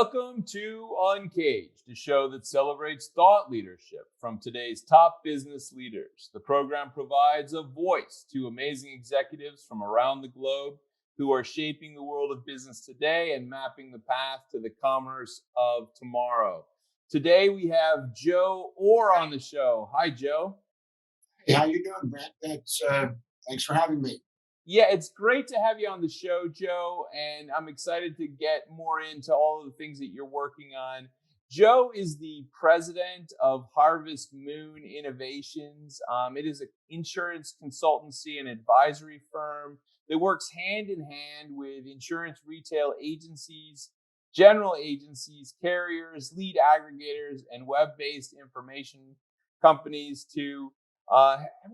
Welcome to Uncaged, a show that celebrates thought leadership from today's top business leaders. The program provides a voice to amazing executives from around the globe who are shaping the world of business today and mapping the path to the commerce of tomorrow. Today we have Joe Orr on the show. Hi, Joe. Hey, how you doing, Brent? Thanks for having me. Yeah, it's great to have you on the show, Joe, and I'm excited to get more into all of the things that you're working on. Joe is the president of Harvest Moon Innovations. It is an insurance consultancy and advisory firm that works hand in hand with insurance retail agencies, general agencies, carriers, lead aggregators, and web-based information companies to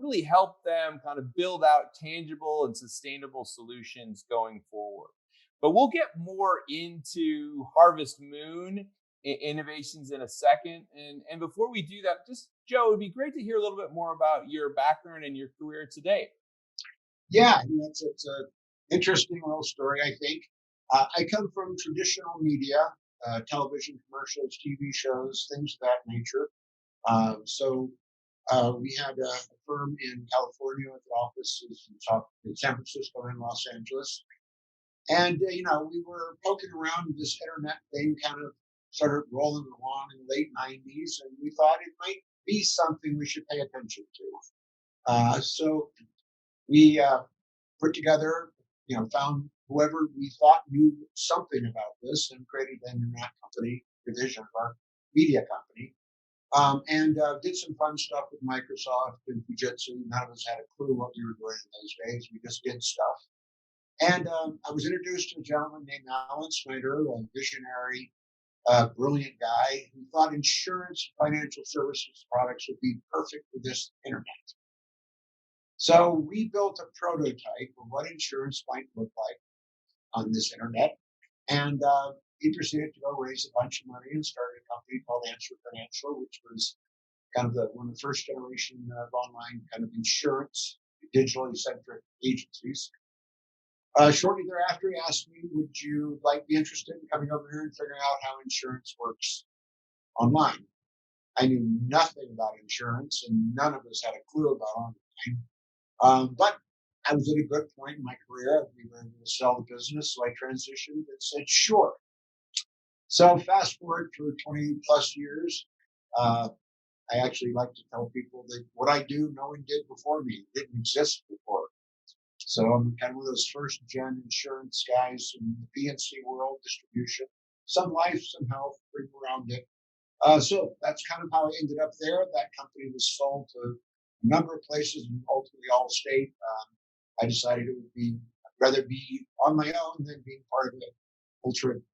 really help them kind of build out tangible and sustainable solutions going forward. But we'll get more into Harvest Moon innovations in a second. And before we do that, just Joe, it'd be great to hear a little bit more about your background and your career today. Yeah, it's an interesting little story, I think. I come from traditional media, television commercials, TV shows, things of that nature. We had a firm in California with offices in San Francisco and Los Angeles. And, we were poking around with this internet thing, kind of started rolling along in the late 90s, and we thought it might be something we should pay attention to. So we put together, found whoever we thought knew something about this and created an internet company division of our media company. And did some fun stuff with Microsoft and Fujitsu. None of us had a clue what we were doing in those days. We just did stuff. And I was introduced to a gentleman named Alan Snyder, a visionary, brilliant guy who thought insurance and financial services products would be perfect for this internet. So we built a prototype of what insurance might look like on this internet. And he proceeded to go raise a bunch of money and started a company called Answer Financial, which was kind of one of the first generation of online kind of insurance, digitally centric agencies. Shortly thereafter, he asked me, would you be interested in coming over here and figuring out how insurance works online? I knew nothing about insurance and none of us had a clue about online. But I was at a good point in my career. We were able to sell the business, so I transitioned and said, sure. So fast forward for 20 plus years, I actually like to tell people that what I do, no one did before me. It didn't exist before. So I'm kind of one of those first gen insurance guys in the P&C world, distribution, some life, some health, bring around it. So that's kind of how I ended up there. That company was sold to a number of places and ultimately Allstate. I decided it would be, I'd rather be on my own than being part of an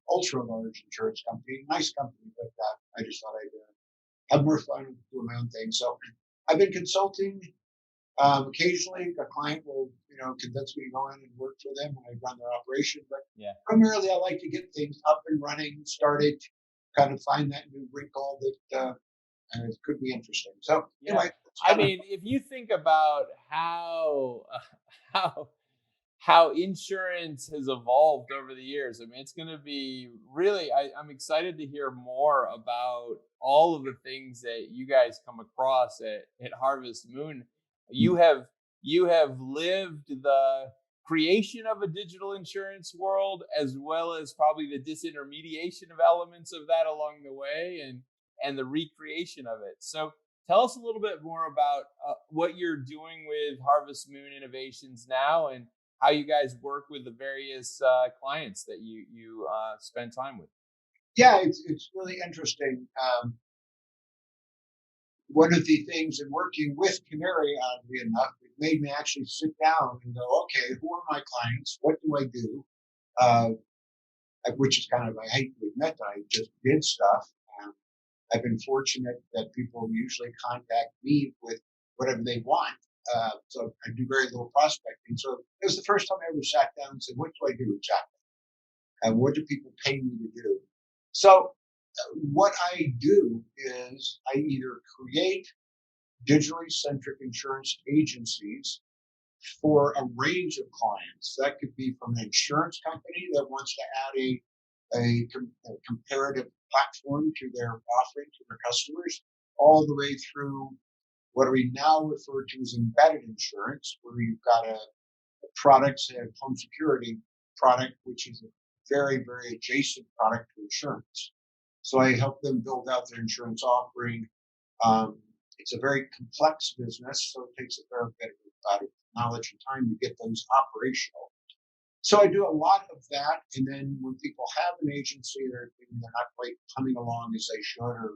ultra large insurance company. Nice company, but I just thought I'd have more fun doing my own thing. So I've been consulting. Occasionally, a client will, convince me to go in and work for them when I run their operation. But primarily, I like to get things up and running, started, kind of find that new wrinkle that it could be interesting. So anyway, I mean, if you think about how insurance has evolved over the years, I mean, it's going to be really. I'm excited to hear more about all of the things that you guys come across at Harvest Moon. You have lived the creation of a digital insurance world as well as probably the disintermediation of elements of that along the way and the recreation of it. So tell us a little bit more about what you're doing with Harvest Moon Innovations now and how you guys work with the various clients that you spend time with. Yeah, it's really interesting. One of the things in working with Canary, oddly enough, it made me actually sit down and go, okay, who are my clients? What do I do? Which is kind of, I hate to admit that I just did stuff. I've been fortunate that people usually contact me with whatever they want. So I do very little prospecting. So it was the first time I ever sat down and said, what do I do exactly? And what do people pay me to do? So what I do is I either create digitally centric insurance agencies for a range of clients. That could be from an insurance company that wants to add a comparative platform to their offering to their customers, all the way through what we now refer to as embedded insurance, where you've got a product, say a home security product, which is a very, very adjacent product to insurance. So I help them build out their insurance offering. It's a very complex business, so it takes a fair bit of knowledge and time to get things operational. So I do a lot of that, and then when people have an agency, they're not quite coming along as they should, or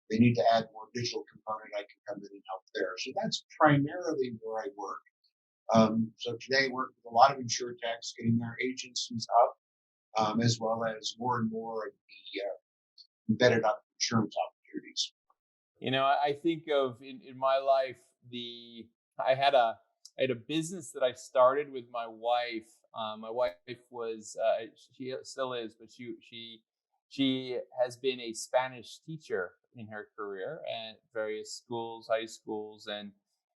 they need to add more digital component, I can come in and help there. So that's primarily where I work. So today I work with a lot of insurtechs, getting their agencies up, as well as more and more of the embedded up insurance opportunities. I think of in my life, I had a business that I started with my wife. My wife was she still is, but she has been a Spanish teacher in her career at various schools, high schools, and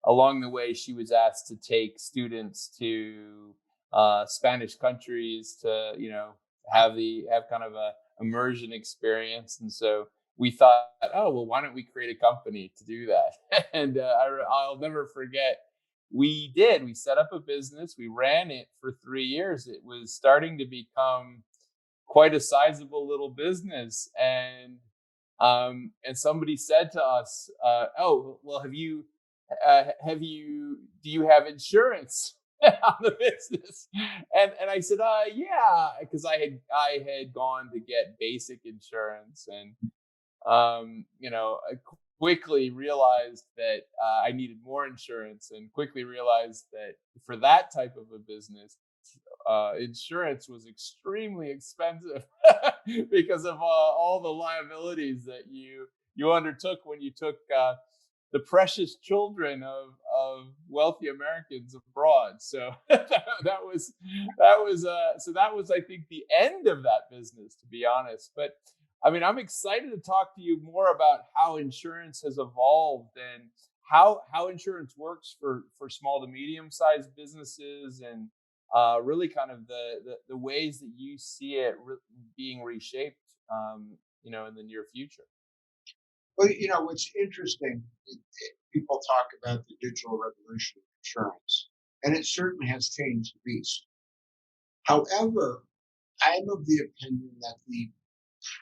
along the way she was asked to take students to Spanish countries to have kind of a immersion experience. And so we thought, oh well, why don't we create a company to do that? And I'll never forget. We did. We set up a business. We ran it for 3 years. It was starting to become quite a sizable little business, and somebody said to us, "Oh, well, do you have insurance on the business?" And I said, "Yeah," because I had gone to get basic insurance, and I quickly realized that I needed more insurance, and quickly realized that for that type of a business, insurance was extremely expensive because of all the liabilities that you undertook when you took the precious children of wealthy Americans abroad. So that was I think the end of that business, to be honest. But I mean, I'm excited to talk to you more about how insurance has evolved and how insurance works for small to medium sized businesses, and really kind of the ways that you see it being reshaped, in the near future. Well, what's interesting, people talk about the digital revolution of insurance, and it certainly has changed the beast. However, I'm of the opinion that the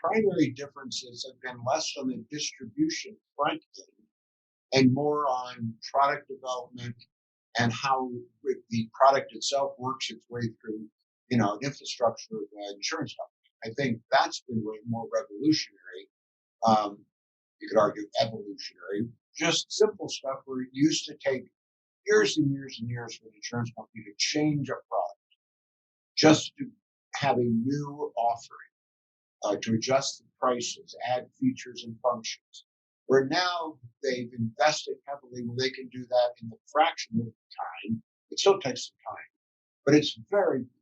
primary differences have been less on the distribution front end and more on product development and how the product itself works its way through, an infrastructure of insurance company. I think that's been way more revolutionary. You could argue evolutionary. Just simple stuff where it used to take years and years and years for an insurance company to change a product just to have a new offering, to adjust the prices, add features and functions. Where now they've invested heavily where they can do that in the fraction of the time. It still takes some time, but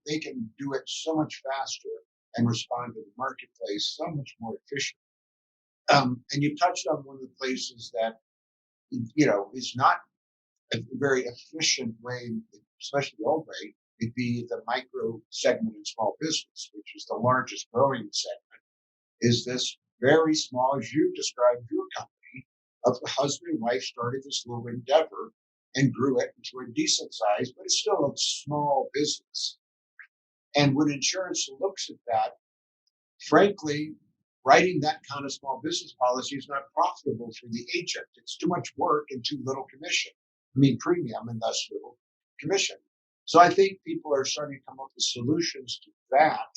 they can do it so much faster and respond to the marketplace so much more efficient. And you touched on one of the places that, is not a very efficient way, especially the old way, it'd be the micro segment in small business, which is the largest growing segment, is this very small, as you described your company, of a husband and wife started this little endeavor and grew it into a decent size, but it's still a small business. And when insurance looks at that, frankly, writing that kind of small business policy is not profitable for the agent. It's too much work and too little commission. Premium and thus little commission. So I think people are starting to come up with solutions to that.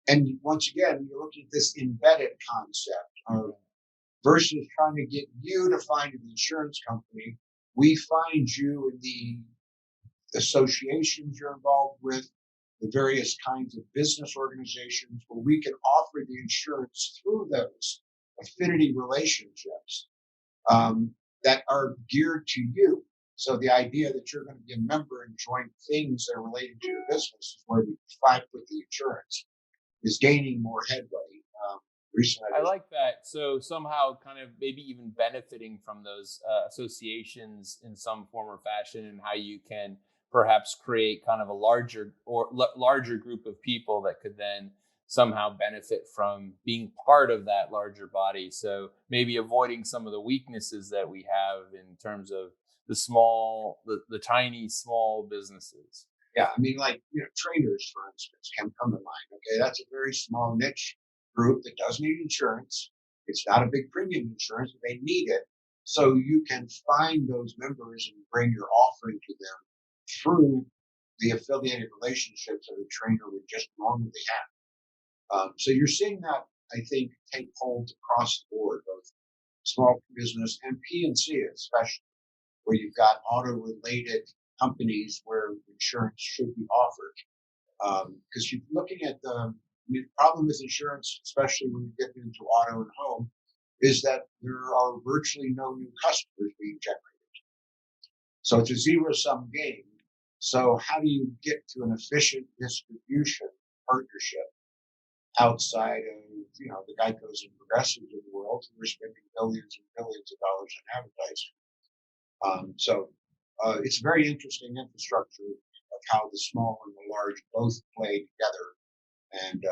And once again, you're looking at this embedded concept versus trying to get you to find an insurance company. We find you in the associations you're involved with, the various kinds of business organizations where we can offer the insurance through those affinity relationships that are geared to you. So the idea that you're going to be a member and join things that are related to your business is where we fight with the insurance is gaining more headway. Recently, I like that. So somehow kind of maybe even benefiting from those associations in some form or fashion, and how you can perhaps create kind of a larger group of people that could then somehow benefit from being part of that larger body. So maybe avoiding some of the weaknesses that we have in terms of the tiny small businesses. Yeah, I mean, like, traders, for instance, can come to mind. Okay, that's a very small niche group that does need insurance. It's not a big premium insurance, but they need it. So you can find those members and bring your offering to them through the affiliated relationships that a trainer would just normally have. So you're seeing that, I think, take hold across the board, both small business and P&C especially, where you've got auto-related companies where insurance should be offered. Because you're looking at the problem with insurance, especially when you get into auto and home, is that there are virtually no new customers being generated. So it's a zero-sum game. So how do you get to an efficient distribution partnership outside of the Geicos and Progressives of the world who are spending billions and billions of dollars on advertising? So it's a very interesting infrastructure of how the small and the large both play together. And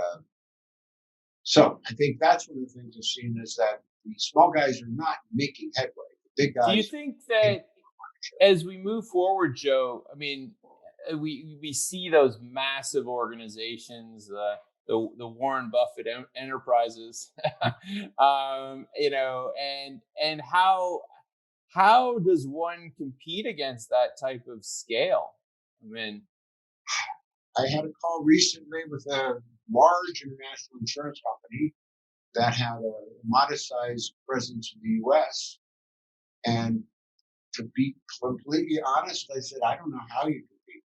so I think that's one of the things I've seen is that the small guys are not making headway. The big guys. Do you think that as we move forward, Joe, I mean, we see those massive organizations, the Warren Buffett enterprises, and how does one compete against that type of scale? I mean, I had a call recently with a large international insurance company that had a modest-sized presence in the U.S. And to be completely honest, I said, I don't know how you compete.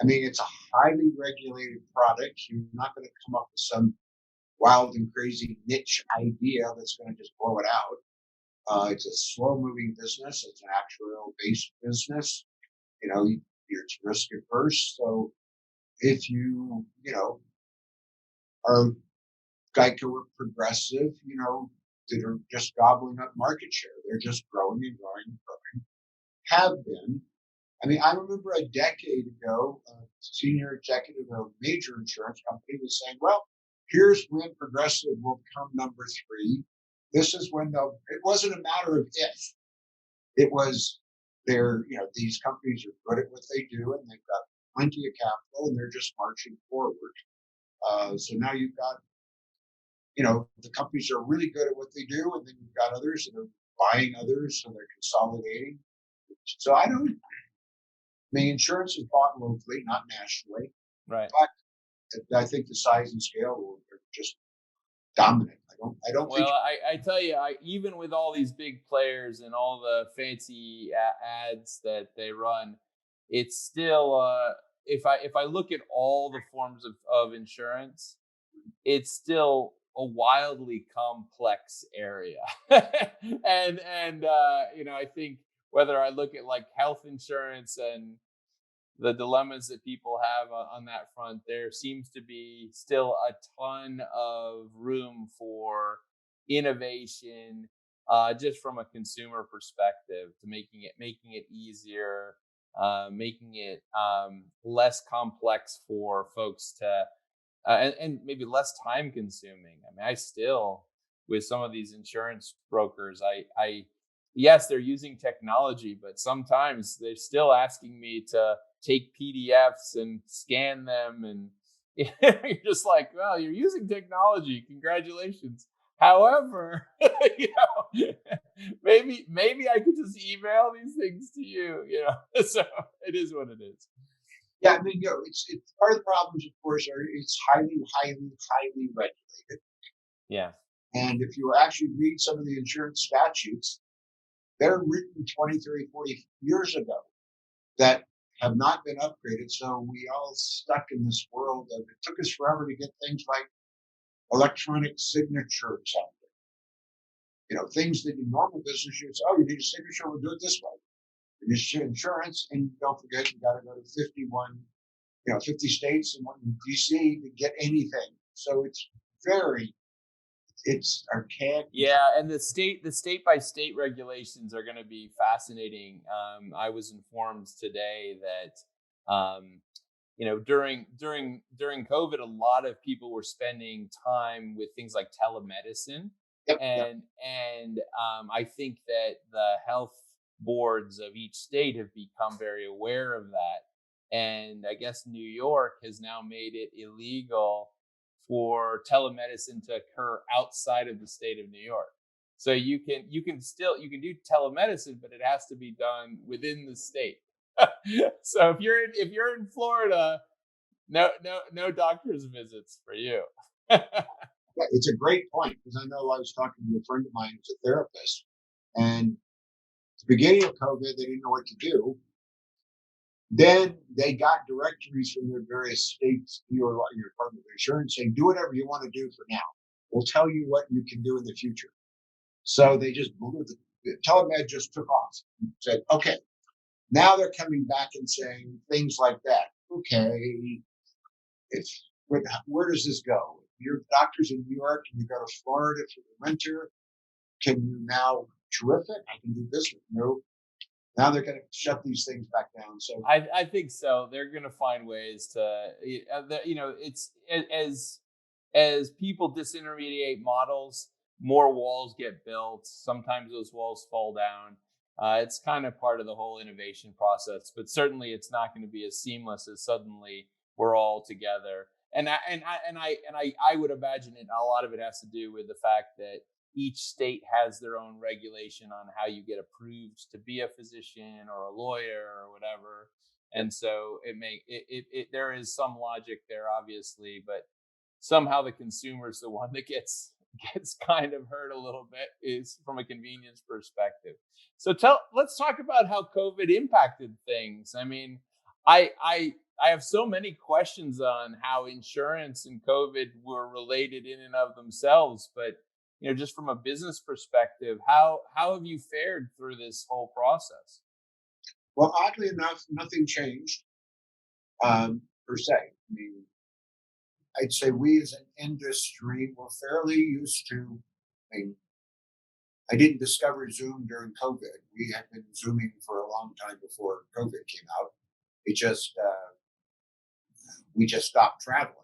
I mean, it's a highly regulated product. You're not going to come up with some wild and crazy niche idea that's going to just blow it out. It's a slow-moving business. It's an actuarial-based business. You're risk averse. So if you are Geico or Progressive, that are just gobbling up market share, they're just growing and growing and growing. Have been. I mean, I remember a decade ago, a senior executive of a major insurance company was saying, well, here's when Progressive will become number 3. This is when it wasn't a matter of if. It was these companies are good at what they do and they've got plenty of capital and they're just marching forward. So now you've got, the companies are really good at what they do, and then you've got others that are buying others, so they're consolidating. So I mean, insurance is bought locally, not nationally. Right. But I think the size and scale are just dominant. I don't think. Well, I tell you, even with all these big players and all the fancy ads that they run, it's still if I look at all the forms of insurance, it's still a wildly complex area. and I think whether I look at like health insurance and the dilemmas that people have on that front, there seems to be still a ton of room for innovation, just from a consumer perspective, to making it easier, making it less complex for folks to, and maybe less time consuming. I mean, I still, with some of these insurance brokers, I yes, they're using technology, but sometimes they're still asking me to take PDFs and scan them, and you're just like, well, you're using technology. Congratulations. However, maybe I could just email these things to you. So it is what it is. Yeah, I mean, it's part of the problems, of course, are it's highly, highly, highly regulated. Yeah. And if you actually read some of the insurance statutes, they're written 20, 30, 40 years ago that have not been upgraded. So we all stuck in this world of, it took us forever to get things like electronic signature accepted. Things that in normal business you say, oh, you need a signature, we'll do it this way. You need insurance, and don't forget you got to go to 50 states and one in DC to get anything. So it's archaic. Yeah, and the state by state regulations are going to be fascinating. I was informed today that during COVID, a lot of people were spending time with things like telemedicine, Yep, yep. and I think that the health boards of each state have become very aware of that. And I guess New York has now made it illegal for telemedicine to occur outside of the state of New York. So you can do telemedicine, but it has to be done within the state. So if you're in Florida, no doctor's visits for you. Yeah, it's a great point because I know I was talking to a friend of mine who's a therapist, and at the beginning of COVID, they didn't know what to do. Then they got directories from their various states, your Department of Insurance, saying, do whatever you want to do for now. We'll tell you what you can do in the future. So they just blew the telemed just took off and said, okay, now they're coming back and saying things like that. Okay, it's where does this go? Your doctor's in New York and you go to Florida for the winter. Can you now? Terrific. I can do business. No, now they're going to shut these things back down. So I think so. They're going to find ways to, it's as people disintermediate models, more walls get built. Sometimes those walls fall down. It's kind of part of the whole innovation process, but certainly it's not going to be as seamless as suddenly we're all together. And I would imagine a lot of it has to do with the fact that each state has their own regulation on how you get approved to be a physician or a lawyer or whatever. And so there is some logic there, obviously, but somehow the consumer is the one that gets kind of hurt a little bit, is from a convenience perspective. So let's talk about how COVID impacted things. I mean, I have so many questions on how insurance and COVID were related in and of themselves, but just from a business perspective, how have you fared through this whole process? well, oddly enough, nothing changed per se. I mean, I'd say we as an industry were fairly used to. I mean, I didn't discover Zoom during COVID. We had been Zooming for a long time before COVID came out. It just we just stopped traveling,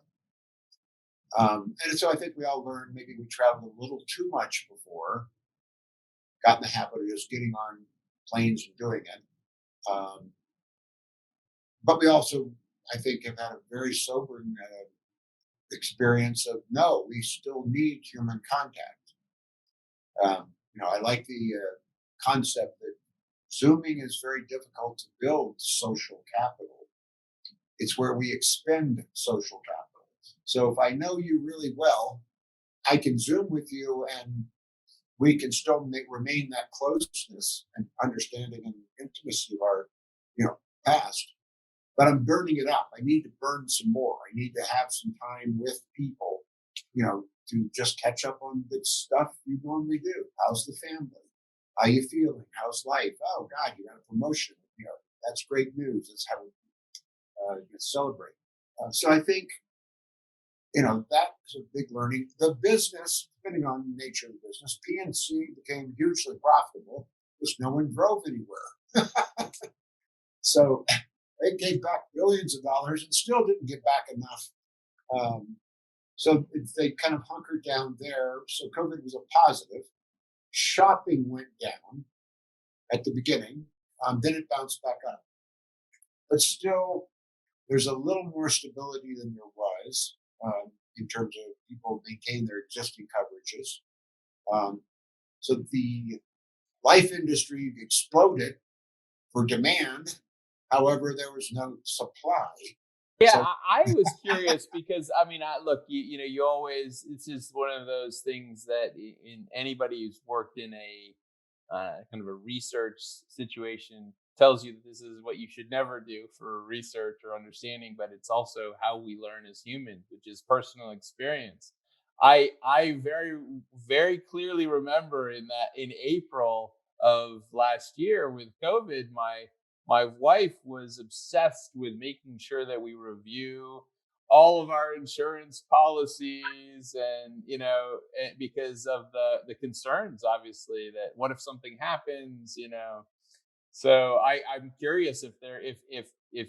and so I think we all learned maybe we traveled a little too much before, got in the habit of just getting on planes and doing it. But we also, I think, have had a very sobering experience of no, we still need human contact. I like the concept that Zooming is very difficult to build social capital. It's where we expend social capital. So if I know you really well, I can Zoom with you and we can still remain that closeness and understanding and intimacy of our, past. But I'm burning it up. I need to burn some more. I need to have some time with people, to just catch up on the stuff you normally do. How's the family? How you feeling? How's life? Oh God, you got a promotion. That's great news. Let's have let's celebrate. So I think that was a big learning. The business, depending on the nature of the business, PNC became hugely profitable because no one drove anywhere. So they gave back billions of dollars and still didn't get back enough. So they kind of hunkered down there. So COVID was a positive. Shopping went down at the beginning. Then it bounced back up. But still, there's a little more stability than there was in terms of people maintain their existing coverages. So the life industry exploded for demand. However, there was no supply. Yeah, So I was curious because I mean, look, you always, it's just one of those things that in anybody who's worked in a kind of a research situation tells you that this is what you should never do for research or understanding, but it's also how we learn as humans, which is personal experience. I very clearly remember in April of last year with COVID, my wife was obsessed with making sure that we review all of our insurance policies, and because of the concerns, obviously, that what if something happens. So I'm curious if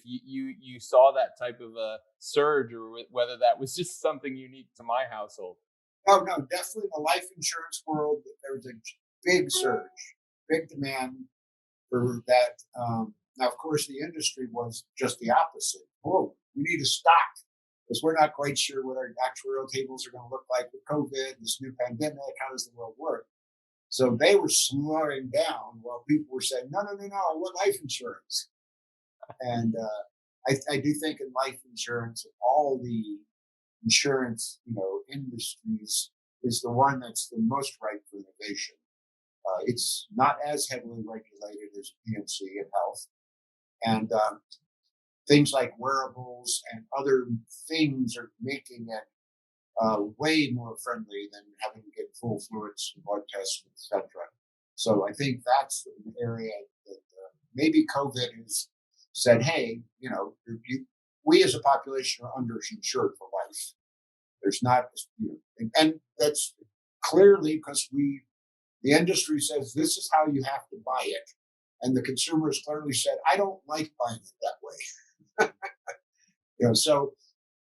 you saw that type of a surge, or whether that was just something unique to my household. No, no, definitely in the life insurance world, there was a big surge, big demand for that. Now, of course, the industry was just the opposite. Oh, we need to stock because we're not quite sure what our actuarial tables are going to look like with COVID, this new pandemic. How does the world work? So they were slowing down while people were saying, no, no, no, no, I want life insurance. And I do think in life insurance, all the insurance, industries is the one that's the most ripe for innovation. It's not as heavily regulated as P&C and health, and things like wearables and other things are making it way more friendly than having to get full fluids and blood tests, etc. So I think that's an area that maybe COVID has said, hey, we as a population are underinsured for life. There's not, and that's clearly because the industry says this is how you have to buy it, and the consumers clearly said, I don't like buying it that way. So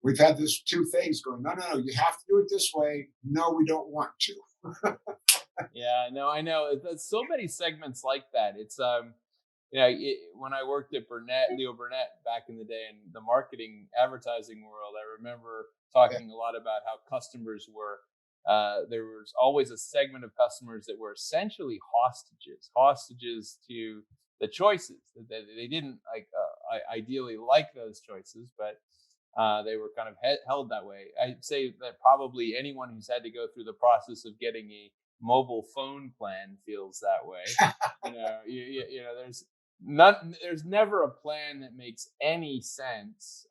we've had this two phase going. No, no, no, you have to do it this way. No, we don't want to. Yeah, no, I know. There's so many segments like that. It's when I worked at Leo Burnett back in the day in the marketing advertising world, I remember talking a lot about how customers were. There was always a segment of customers that were essentially hostages to the choices. They didn't ideally like those choices, but they were kind of held that way. I'd say that probably anyone who's had to go through the process of getting a mobile phone plan feels that way. There's never a plan that makes any sense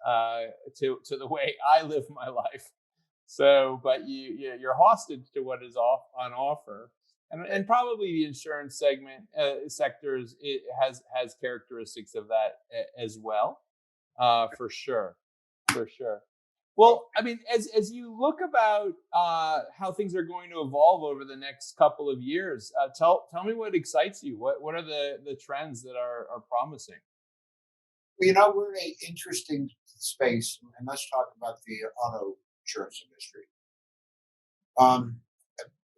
to the way I live my life. So, but you're hostage to what is on offer, and probably the insurance sectors it has characteristics of that as well, for sure, for sure. Well, I mean, as you look about how things are going to evolve over the next couple of years, tell me what excites you. What are the trends that are promising? We're in an interesting space, and let's talk about the auto insurance industry.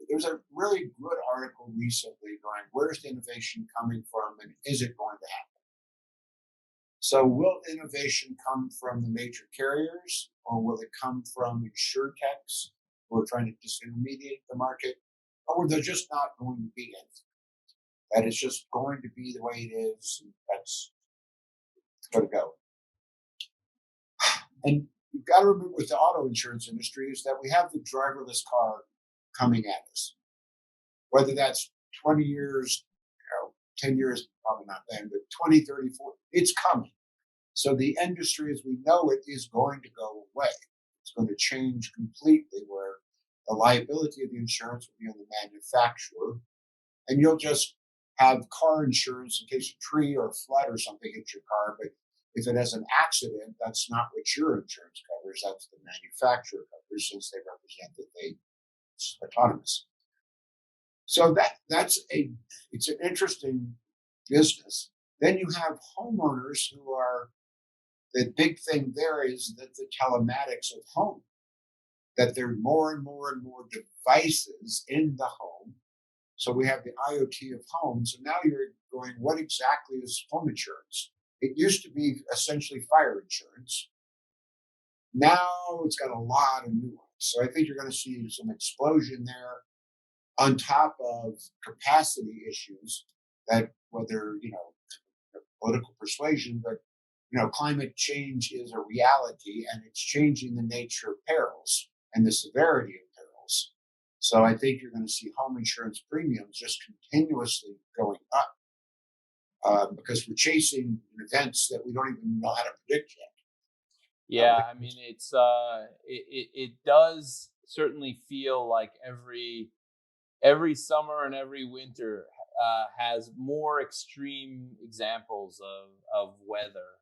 There's a really good article recently going, where's the innovation coming from, and is it going to happen? So will innovation come from the major carriers, or will it come from insurtechs who are trying to disintermediate the market, or they're just not going to be anything? That it's just going to be the way it is, and that's going to go. And you've got to remember with the auto insurance industry is that we have the driverless car coming at us. Whether that's 20 years, 10 years, probably not then, but 20, 30, 40, it's coming. So the industry as we know it is going to go away. It's going to change completely where the liability of the insurance will be on the manufacturer. And you'll just have car insurance in case a tree or a flood or something hits your car. But if it has an accident, that's not what your insurance covers. That's the manufacturer covers since they represent that it's autonomous. So it's an interesting business. Then you have homeowners who are, the big thing there is that the telematics of home, that there are more and more and more devices in the home. So we have the IoT of homes. And now you're going, what exactly is home insurance? It used to be essentially fire insurance. Now it's got a lot of nuance. So I think you're going to see some explosion there on top of capacity issues that whether, political persuasion, but climate change is a reality and it's changing the nature of perils and the severity of perils. So I think you're going to see home insurance premiums just continuously going up because we're chasing events that we don't even know how to predict yet. Yeah, I mean, it does certainly feel like every summer and every winter has more extreme examples of weather,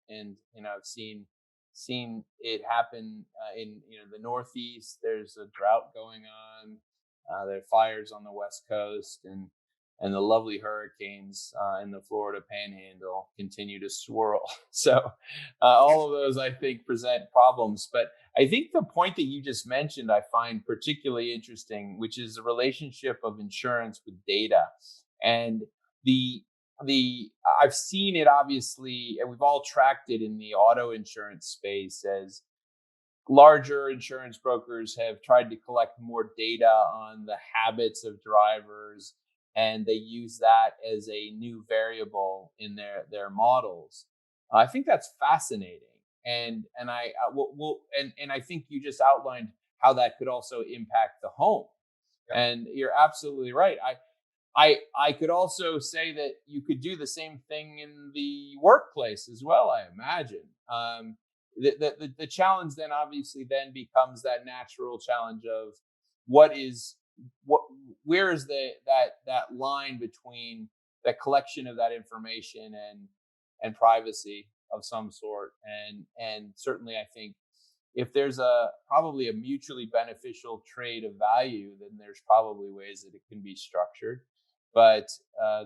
and I've seen it happen in the Northeast. There's a drought going on. There are fires on the West Coast, and and the lovely hurricanes in the Florida Panhandle continue to swirl. So all of those, I think, present problems. But I think the point that you just mentioned, I find particularly interesting, which is the relationship of insurance with data. And the the I've seen it obviously, and we've all tracked it in the auto insurance space as larger insurance brokers have tried to collect more data on the habits of drivers, and they use that as a new variable in their models. I think that's fascinating, and I think you just outlined how that could also impact the home. Yeah. And you're absolutely right. I could also say that you could do the same thing in the workplace as well, I imagine. The challenge then obviously then becomes that natural challenge of what is what where is that line between the collection of that information and privacy of some sort. And certainly I think if there's a probably a mutually beneficial trade of value, then there's probably ways that it can be structured. But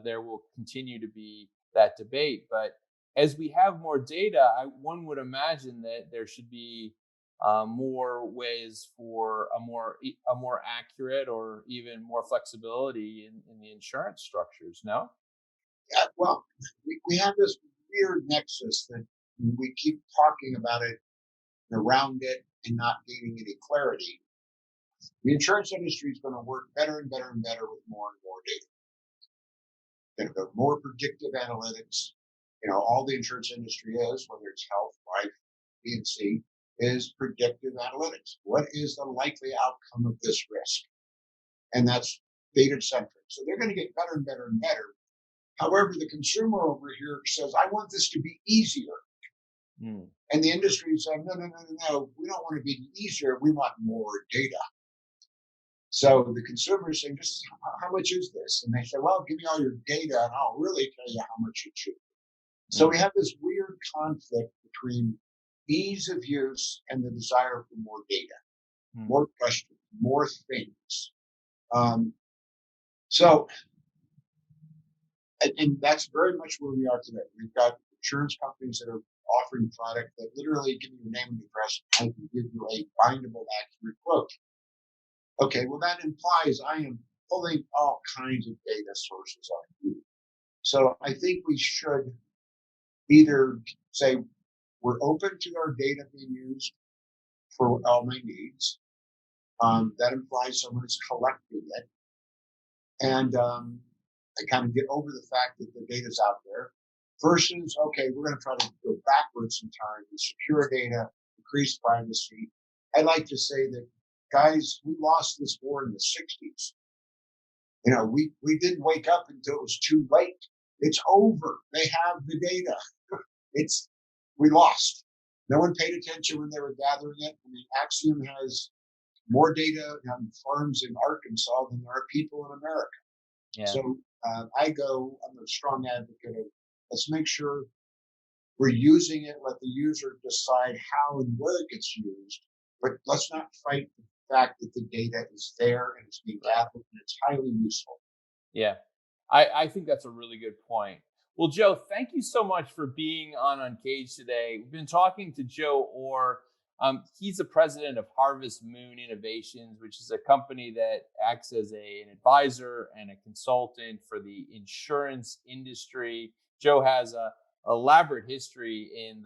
there will continue to be that debate. But as we have more data, one would imagine that there should be more ways for a more accurate or even more flexibility in the insurance structures. No. Yeah, well, we have this weird nexus that we keep talking about it and around it and not gaining any clarity. The insurance industry is going to work better and better and better with more and more data. Going to go more predictive analytics. All the insurance industry is, whether it's health, life, P&C, is predictive analytics. What is the likely outcome of this risk? And that's data centric. So they're going to get better and better and better. However, the consumer over here says, I want this to be easier. Mm. And the industry is saying, no, no, no, no, no. We don't want it to be easier. We want more data. So the consumer is saying, just how much is this? And they say, well, give me all your data and I'll really tell you how much it should be. So we have this weird conflict between ease of use and the desire for more data, more questions, more things. And that's very much where we are today. We've got insurance companies that are offering product that literally give you your name and address. I can give you a bindable, accurate quote. Okay, well, that implies I am pulling all kinds of data sources on you. So I think we should either say we're open to our data being used for all my needs. That implies someone is collecting it. And I kind of get over the fact that the data's out there versus, okay, we're going to try to go backwards in time and secure data, increase privacy. I like to say that, guys, we lost this war in the 60s. We didn't wake up until it was too late. It's over. They have the data. We lost. No one paid attention when they were gathering it. I mean, Axiom has more data on farms in Arkansas than there are people in America. Yeah. So I'm a strong advocate of let's make sure we're using it, let the user decide how and where it gets used, but let's not fight the fact that the data is there and it's being gathered and it's highly useful. Yeah, I think that's a really good point. Well, Joe, thank you so much for being on Uncaged today. We've been talking to Joe Orr. He's the president of Harvest Moon Innovations, which is a company that acts as an advisor and a consultant for the insurance industry. Joe has a elaborate history in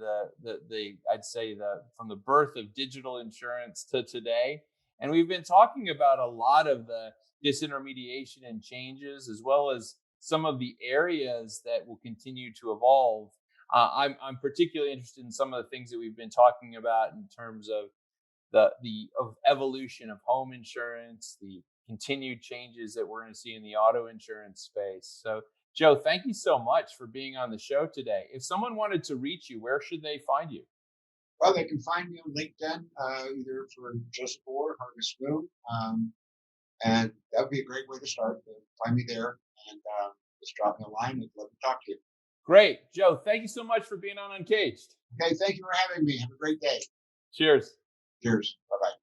I'd say from the birth of digital insurance to today. And we've been talking about a lot of the disintermediation and changes, as well as some of the areas that will continue to evolve. I'm particularly interested in some of the things that we've been talking about in terms of the evolution of home insurance, the continued changes that we're going to see in the auto insurance space. So, Joe, thank you so much for being on the show today. If someone wanted to reach you, where should they find you? Well, they can find me on LinkedIn, either for Joseph Orr, Harvest Moon, and that would be a great way to start. Find me there and just drop me a line and love to talk to you. Great. Joe, thank you so much for being on Uncaged. Okay, thank you for having me. Have a great day. Cheers. Cheers. Bye-bye.